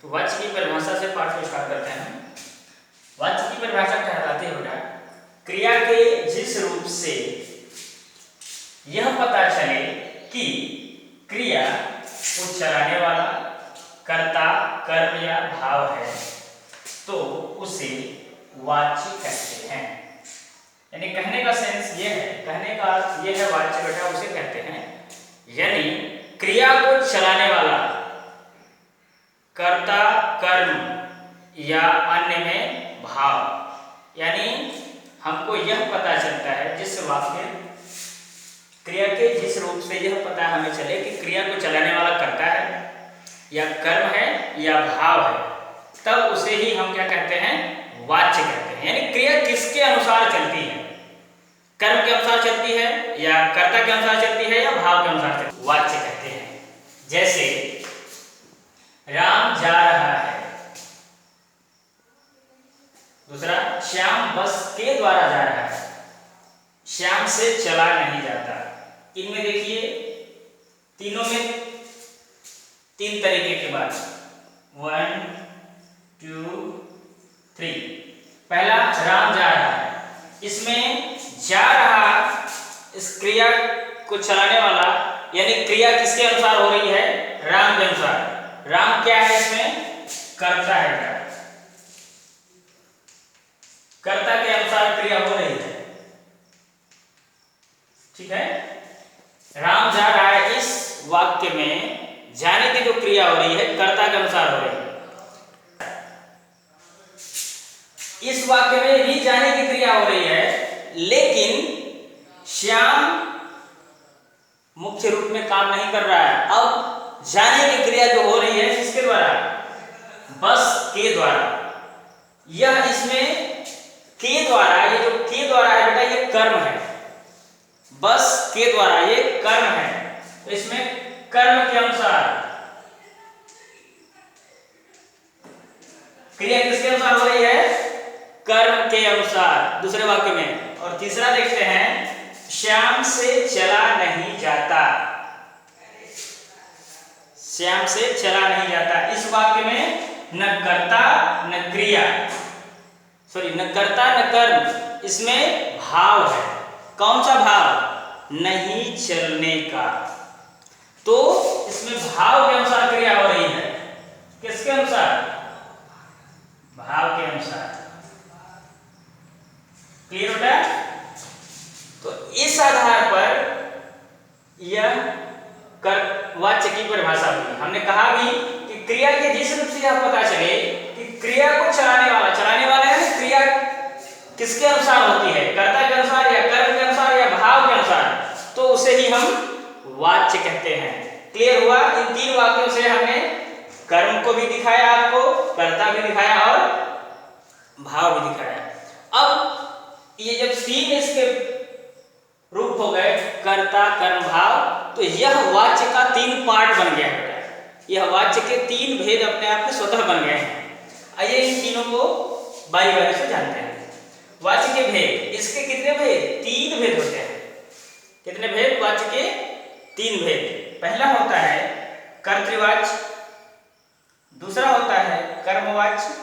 तो वाच्य की परिभाषा से पाठ को स्टार्ट करते हैं। वाच्य की परिभाषा कहलाती है बेटा क्रिया के जिस रूप से यह पता चले कि क्रिया को चलाने वाला कर्ता कर्म या भाव है तो उसे वाच्य कहते हैं। यानी कहने का सेंस ये है, कहने का अर्थ ये है वाच्य बेटा उसे कहते हैं। यानी क्रिया को चलाने वाला कर्ता कर्म या अन्य में भाव, यानी हमको यह पता चलता है जिस वाक्य क्रिया के जिस रूप से यह पता हमें चले कि क्रिया को चलाने वाला कर्ता है या कर्म है या भाव है, तब उसे ही हम क्या कहते हैं, वाच्य कहते हैं। यानी क्रिया किसके अनुसार चलती है, कर्म के अनुसार चलती है या कर्ता के अनुसार चलती है या भाव के अनुसार चलती है, वाच्य कहते हैं। जैसे राम जा रहा है, दूसरा श्याम बस के द्वारा जा रहा है, श्याम से चला नहीं जाता। इनमें देखिए तीनों में तीन तरीके के बाद 1 2 3। पहला राम जा रहा है, इसमें जा रहा इस क्रिया को चलाने वाला यानी क्रिया किसके अनुसार हो रही है, राम के अनुसार। राम क्या है, इसमें कर्ता है, कर्ता के अनुसार क्रिया हो रही है, ठीक है। राम जा रहा है, इस वाक्य में जाने की जो क्रिया हो रही है कर्ता के अनुसार हो रही है। इस वाक्य में भी जाने की क्रिया हो रही है, लेकिन श्याम मुख्य रूप में काम नहीं कर रहा है। अब जाने की क्रिया जो हो रही है किसके द्वारा, बस के द्वारा। यह इसमें के द्वारा, ये जो के द्वारा है बेटा ये कर्म है, बस के द्वारा ये कर्म है। तो इसमें कर्म के अनुसार क्रिया किसके अनुसार हो रही है, कर्म के अनुसार, दूसरे वाक्य में। और तीसरा देखते हैं श्याम से चला नहीं जाता, श्याम से चला नहीं जाता। इस वाक्य में न कर्ता न क्रिया, न कर्ता न कर्म, इसमें भाव है। कौन सा भाव, नहीं चलने का। तो इसमें भाव के अनुसार क्रिया हो रही है, किसके अनुसार, भाव के अनुसार। क्लियर होता है। तो इस आधार पर यह वाच्य की परिभाषा हुई। हमने कहा भी कि क्रिया के जिस रूप से यह पता चले कि क्रिया को चलाने वाला है, क्रिया किसके अनुसार होती है, कर्ता के अनुसार या कर्म के अनुसार या भाव के अनुसार, तो उसे ही हम वाच्य कहते हैं। क्लियर हुआ। इन तीन वाक्यों से हमने कर्म को भी दिखाया, आपको कर्ता भी दिखाया और भाव भी दिखाया। अब ये जब तीन इसके रूप हो गए, कर्ता कर्म भाव, तो यह वाच्य का तीन पार्ट बन गया है। यह वाच्य के तीन भेद अपने आप में स्वतः बन गए हैं। आइए इन तीनों को बारी बारी से जानते हैं। वाच्य के भेद, इसके कितने भेद, तीन भेद होते हैं। कितने भेद, वाच्य के तीन भेद। पहला होता है कर्तृवाच्य, दूसरा होता है कर्मवाच्य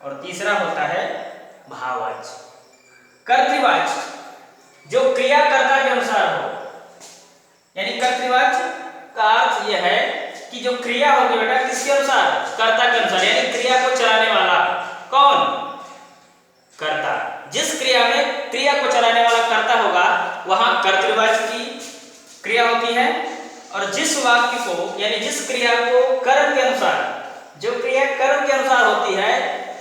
और तीसरा होता है भाववाच्य। कर्तृवाच्य जो क्रिया कर्ता के अनुसार हो, यानी कर्तृवाच्य का अर्थ यह है कि जो क्रिया होगी बेटा किसके अनुसार, कर्ता के अनुसार। यानी क्रिया को चलाने वाला कौन, कर्ता। जिस क्रिया में क्रिया को चलाने वाला कर्ता होगा वहां कर्तृवाच्य की क्रिया होती है, और जिस वाक्य को यानी जिस क्रिया को कर्म के अनुसार, जो क्रिया कर्म के अनुसार होती है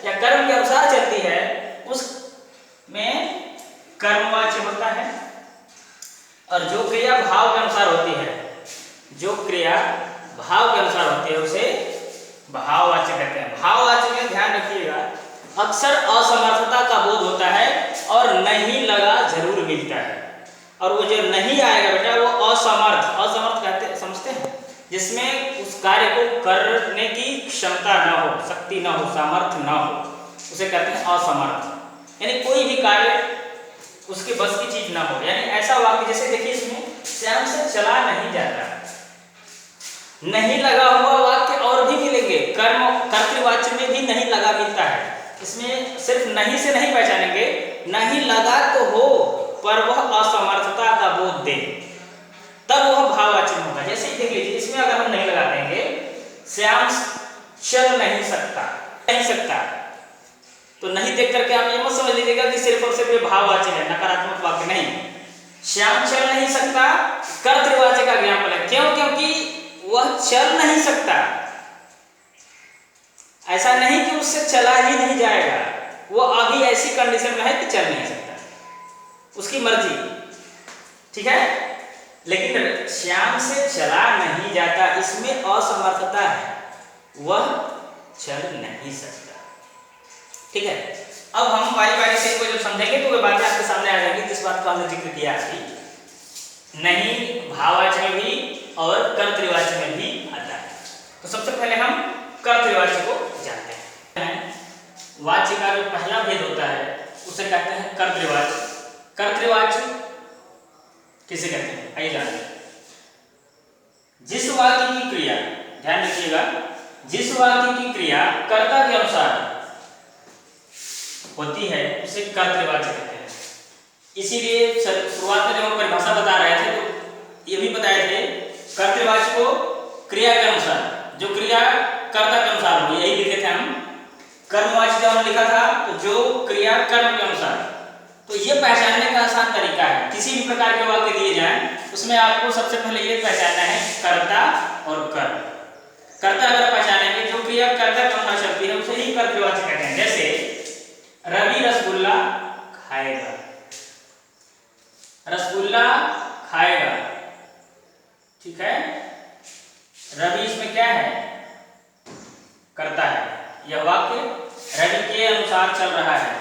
या कर्म के अनुसार चलती है, उसमें कर्मवाच्य होता है। और जो क्रिया भाव के अनुसार होती है, जो क्रिया भाव के अनुसार होती है उसे भाववाच्य कहते हैं। भाववाच्य में ध्यान रखिएगा, अक्सर असमर्थता का बोध होता है और नहीं लगा जरूर मिलता है। और वो जो नहीं आएगा बेटा वो असमर्थ कहते समझते हैं, जिसमें उस कार्य को करने की क्षमता न हो, शक्ति न हो, सामर्थ्य न हो, उसे कहते हैं असमर्थ। यानी कोई भी कार्य उसके बस की चीज ना हो। यानी ऐसा वाक्य जैसे देखिए इसमें श्याम से चला नहीं जाता, नहीं लगा हुआ वाक्य और भी मिलेंगे। कर्म कर्तृ कर्मवाच्य में भी नहीं लगा मिलता है। इसमें सिर्फ नहीं से नहीं पहचानेंगे, नहीं लगा तो हो पर वह असमर्थता का बोध दे, तब वह भाववाचक होगा। जैसे ही देख लीजिए, इसमें अगर हम नहीं लगा देंगे, श्याम चल नहीं सकता, नहीं सकता, तो नहीं देख करके आप ये मत समझ लीजिएगा कि सिर्फ और सिर्फ ये भाववाचक है, नकारात्मक वाक्य नहीं। श्याम चल नहीं सकता कर्तृवाचक का ज्ञापन है। क्यों? क्योंकि वह चल नहीं सकता, ऐसा नहीं कि उससे चला ही नहीं जाएगा, वो अभी ऐसी कंडीशन में है कि चल नहीं सकता, उसकी मर्जी, ठीक है। लेकिन श्याम से चला नहीं जाता, इसमें असमर्थता है, वह चल नहीं सकता, ठीक है। अब हम बारी बारी से कोई जब समझेंगे तो वे बातें आपके सामने आ जाएंगी, जिस बात का हमने जिक्र किया है। नहीं भाववाचक में भी और कर्तृवाचक में भी आता है। तो सबसे पहले हम कर्तृवाचक को जानते हैं। वाच्य का जो पहला भेद होता है उसे कहते हैं कर्तृवाचक। कर्तृवाचक किसे कहते हैं, आइए जानते हैं। जिस वाक्य की क्रिया, ध्यान रखिएगा, जिस वाक्य की क्रिया कर्ता के अनुसार होती है उसे कर्तृवाचक कहते हैं। इसीलिए शुरुआत में जब हम परिभाषा बता रहे थे तो ये भी बताए थे, कर्तृवाचक को क्रिया के अनुसार, जो क्रिया कर्ता के अनुसार हो, यही लिखे थे हम। कर्मवाचक जब हमने लिखा था तो जो क्रिया कर्म के अनुसार, तो ये पहचानने का आसान तरीका है। किसी भी प्रकार के वाक्य दिए जाएं उसमें आपको सबसे पहले ये पहचानना है कर्ता और कर्म। कर्ता अगर पहचानेंगे, जो क्रिया कर्ता के अनुसार चलती है उसे ही कर्तृवाचक कहते हैं। जैसे रवि रसगुल्ला खाएगा, रसगुल्ला खाएगा, ठीक है। रवि इसमें क्या है, करता है। यह वाक्य रवि के अनुसार चल रहा है।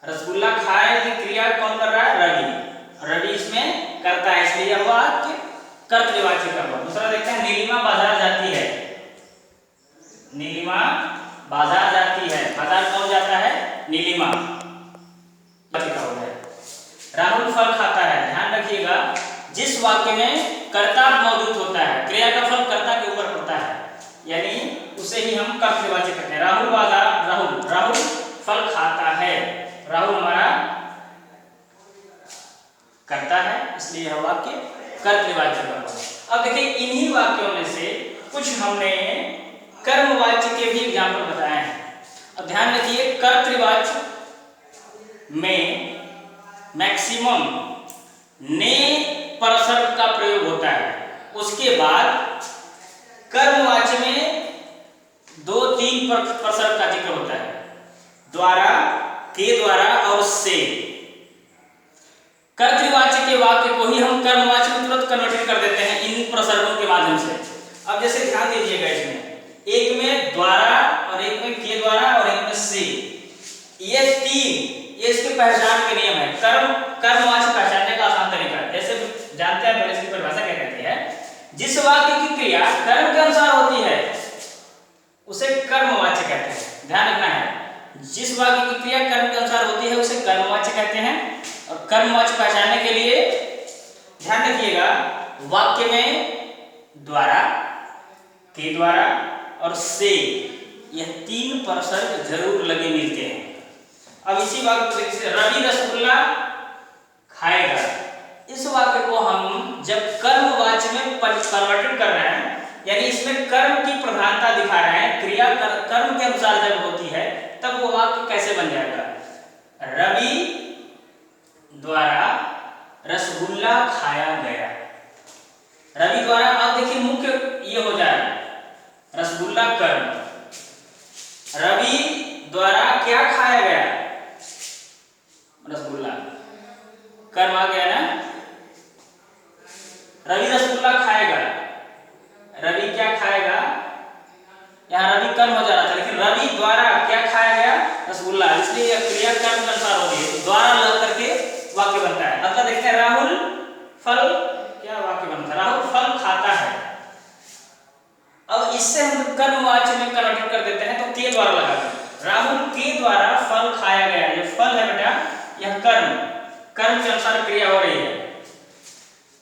रसगुल्ला खाए की क्रिया कौन कर रहा है, रवि, रवि इसमें करता है, इसलिए यह वाक्य कर्तृवाचक का हुआ। दूसरा देखते हैं, नीलिमा बाजार जाती है, नीलिमा बाजार जाती है, बाजार कौन जाता है, नीलिमा, राहुल फल खाता है। ध्यान रखिएगा, जिस वाक्य में कर्ता मौजूद होता है, क्रिया का फल कर्ता के ऊपर पड़ता है, यानी उसे ही हम कर्तृवाचक कहते हैं। राहुल बाजार, राहुल फल खाता है, राहुल हमारा करता है, इसलिए यह वाक्य कर्तृवाचक हुआ। अब देखिए, इन्हीं वाक्यों में से कुछ हमने कर्मवाच्य के भी एग्जाम्पल बताए हैं। अब ध्यान रखिए, कर्तृवाच्य में मैक्सिमम ने परसर्ग का प्रयोग होता है। उसके बाद कर्मवाच्य में 2-3 परसर्ग का जिक्र होता है, द्वारा, के द्वारा और से। कर्तृवाच्य के वाक्य को ही हम कर्मवाच्य में तुरंत कन्वर्ट कर देते हैं इन प्रसर्गों के माध्यम से। अब जैसे ध्यान दीजिएगा, इसमें एक में द्वारा और एक में के द्वारा और एक में से, ये 3, ये इसके पहचान के नियम है। कर्मवाच्य पहचानने का आसान तरीका है। जैसे जानते हैं, पहले इसकी परिभाषा क्या कहती है, जिस वाक्य की क्रिया कर्म के अनुसार होती है उसे कर्मवाच्य कहते हैं। ध्यान रखना है, जिस वाक्य की क्रिया कर्म के अनुसार होती है उसे कर्मवाच्य कहते हैं। और कर्मवाच्य पहचानने के लिए ध्यान रखिएगा, वाक्य में द्वारा, के द्वारा और से, यह 3 परसर्ग जरूर लगे मिलते हैं। अब इसी वाक्य से रवि रसगुल्ला खाएगा, इस वाक्य को हम जब कर्मवाच्य में परिवर्तित कर रहे हैं, यानी इसमें कर्म की प्रधानता दिखा रहे हैं, क्रिया कर्म के अनुसार जब होती है, तब वो वाक्य कैसे बन जाएगा, रवि द्वारा रसगुल्ला खाया गया। रवि द्वारा, अब देखिए मुख्य ये हो जाए रसगुल्ला कर्म, रवि द्वारा क्या खाया गया, रसगुल्ला, कर्म आ गया ना। रवि रसगुल्ला खाएगा, रवि क्या खाएगा, यहाँ रवि कर्म हो जा रहा था, लेकिन रवि द्वारा क्या खाया गया, रसगुल्ला, इसलिए यह क्रिया कर्म के अनुसार होगी, द्वारा लग करके वाक्य बनता है। अगला देखते हैं, राहुल फल, क्या वाक्य बनता है, राहुल फल खाता है। अब इससे हम कर्मवाच्य में कन्वर्ट कर देते हैं, तो के द्वारा लगा, राहुल के द्वारा फल खाया गया। ये फल है बेटा, यह कर्म, कर्म के अनुसार क्रिया हो रही है।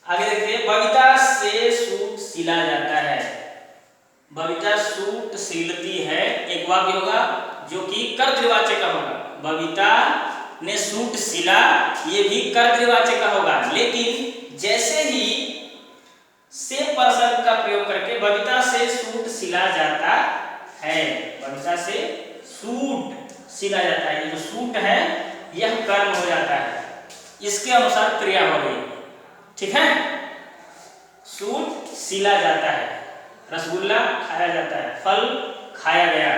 आगे देखिए, बबीता से सूट सिला जाता है, बबीता सूट सिलती है, एक वाक्य होगा जो कि कर्तृवाचक का होगा। बबीता ने सूट सिला, ये भी कर्तृवाचक का होगा। लेकिन जैसे ही से पर्सन का प्रयोग करके बबीता से सूट सिला जाता है, बबीता से सूट सिला जाता है, ये जो सूट है यह कर्म हो जाता है, इसके अनुसार क्रिया हो रही है। ठीक है, सूट सिला जाता है, रसगुल्ला खाया जाता है, फल खाया गया।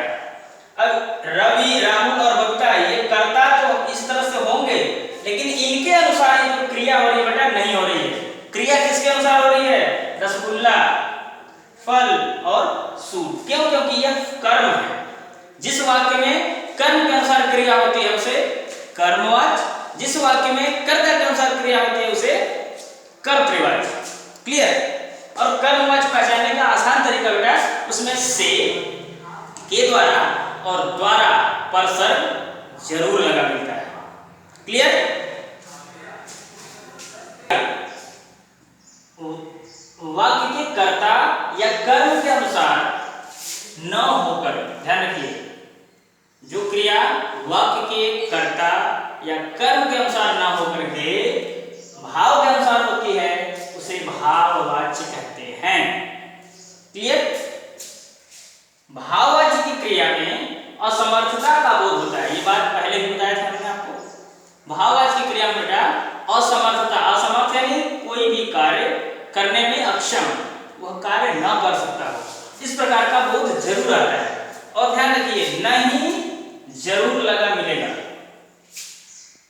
अब रवि, राहुल और बबीता ये कर्ता तो इस तरह से होंगे, लेकिन इनके अनुसार ये जो क्रिया हो रही है बेटा नहीं हो रही है। क्रिया किसके अनुसार हो रही है? रसगुल्ला, फल और सूट। क्यों? क्योंकि यह कर्म है। जिस वाक्य में कर्म के अनुसार क्रिया होती है उसे कर्मवाच्य, जिस वाक्य में कर्ता के अनुसार क्रिया होती है उसे कर्तृवाच्य। क्लियर? और कर्मवाच्य पहचानने का आसान तरीका बेटा, उसमें से, के द्वारा और द्वारा परसर्ग जरूर लगा मिलता है। क्लियर? वाक्य के कर्ता या कर्म के अनुसार न होकर, ध्यान रखिए, जो क्रिया वाक्य के कर्ता या कर्म के अनुसार न होकर के भाव के अनुसार होती है उसे भाववाच्य कहते हैं। क्लियर? भाववाच्य की क्रिया में असमर्थता का बोध होता है, ये बात पहले भी बताया था मैंने आपको। भाववाच्य की क्रिया में बेटा असमर्थता, असमर्थ यानी कोई भी कार्य करने में अक्षम, वह कार्य न कर सकता हो, इस प्रकार का बोध जरूर आता है। और ध्यान रखिए, नहीं जरूर लगा मिलेगा।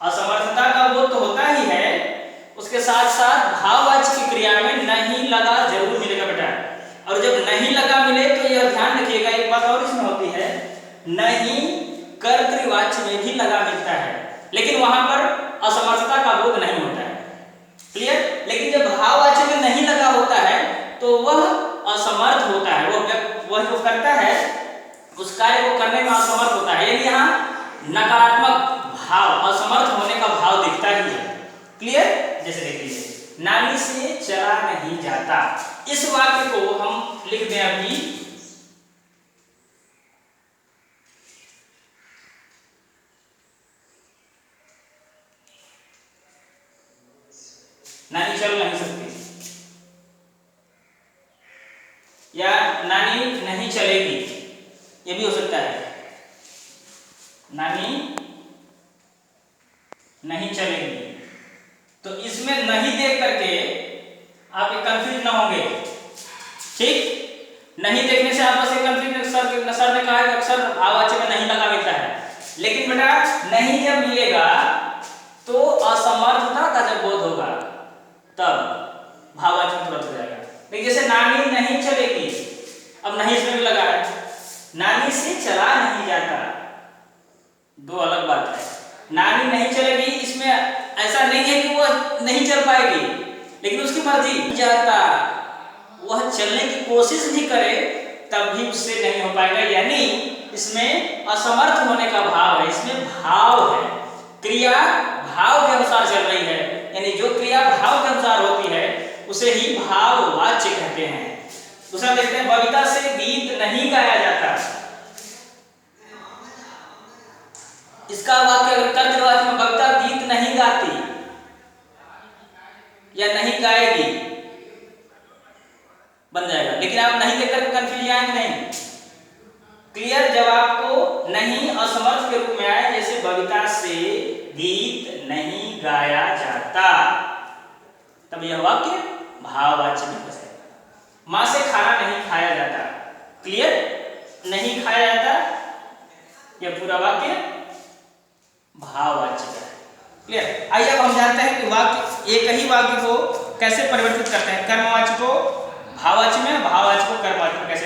असमर्थता का बोध तो होता ही है, उसके साथ साथ भाववाच्य की क्रिया में नहीं लगा जरूर मिलेगा बेटा। और जब नहीं लगा मिले तो यह ध्यान रखिएगा, एक बात और इसमें होती है, नहीं कर्तृवाच्य में भी लगा मिलता है, लेकिन वहां पर असमर्थता का बोध नहीं होता है। क्लियर? लेकिन जब भाववाच्य में नहीं लगा होता है तो वह असमर्थ होता है, वह जो करता है उस कार्य को करने में असमर्थ होता है, यानी यहाँ नकारात्मक भाव, असमर्थ होने का भाव दिखता ही है। क्लियर? जैसे देख लीजिए, नाली से चला नहीं जाता, इस वाक्य को हम लिख दें अभी, नानी चल नहीं सकती या नानी नहीं चलेगी, ये भी हो सकता है। नानी नहीं चलेगी, तो इसमें नहीं देख करके आप कंफ्यूज ना होंगे। ठीक? नहीं देखने से आप बस कंफ्यूज, सर ने कहा कि अक्सर भाववाच्य में नहीं लगा मिलता है, लेकिन बेटा नहीं जब मिलेगा तो असमर्थता का जब बोध होगा तब भाववाच्य में तुरंत हो जाएगा। लेकिन जैसे नानी नहीं चलेगी, अब नहीं इसमें भी लगा है, नानी से चला नहीं जाता, दो अलग बात है। नानी नहीं चलेगी, इसमें ऐसा नहीं है कि वह नहीं चल पाएगी, लेकिन उसकी मर्जी जाता, वह चलने की कोशिश भी करे तब भी उससे नहीं हो पाएगा, यानी इसमें असमर्थ होने का भाव है, इसमें भाव है, क्रिया भाव के अनुसार चल रही है, यानी जो क्रिया भाव के अनुसार होती है उसे ही भाववाच्य कहते हैं। दूसरा देखते हैं, बबीता से गीत नहीं गाया जाता, इसका वाक्य अगर कर्तृवाच्य में बबीता गीत नहीं गाती या नहीं गाएगी बन जाएगा, लेकिन आप नहीं देखकर कंफ्यूज आएंगे नहीं। क्लियर? जब आपको नहीं असमर्थ के रूप में आए, जैसे बबीता से गीत नहीं गाया जाता, तब यह वाक्य भाववाच्य में बसेगा। मां से खाना नहीं खाया जाता, क्लियर? नहीं खाया जाता, यह पूरा वाक्य भाववाच्य है। क्लियर? आइए अब हम जानते हैं कि वाक्य, एक ही वाक्य को कैसे परिवर्तित करते हैं, कर्मवाच्य को भाववाच्य में, भाववाच्य को कर्मवाच्य में कैसे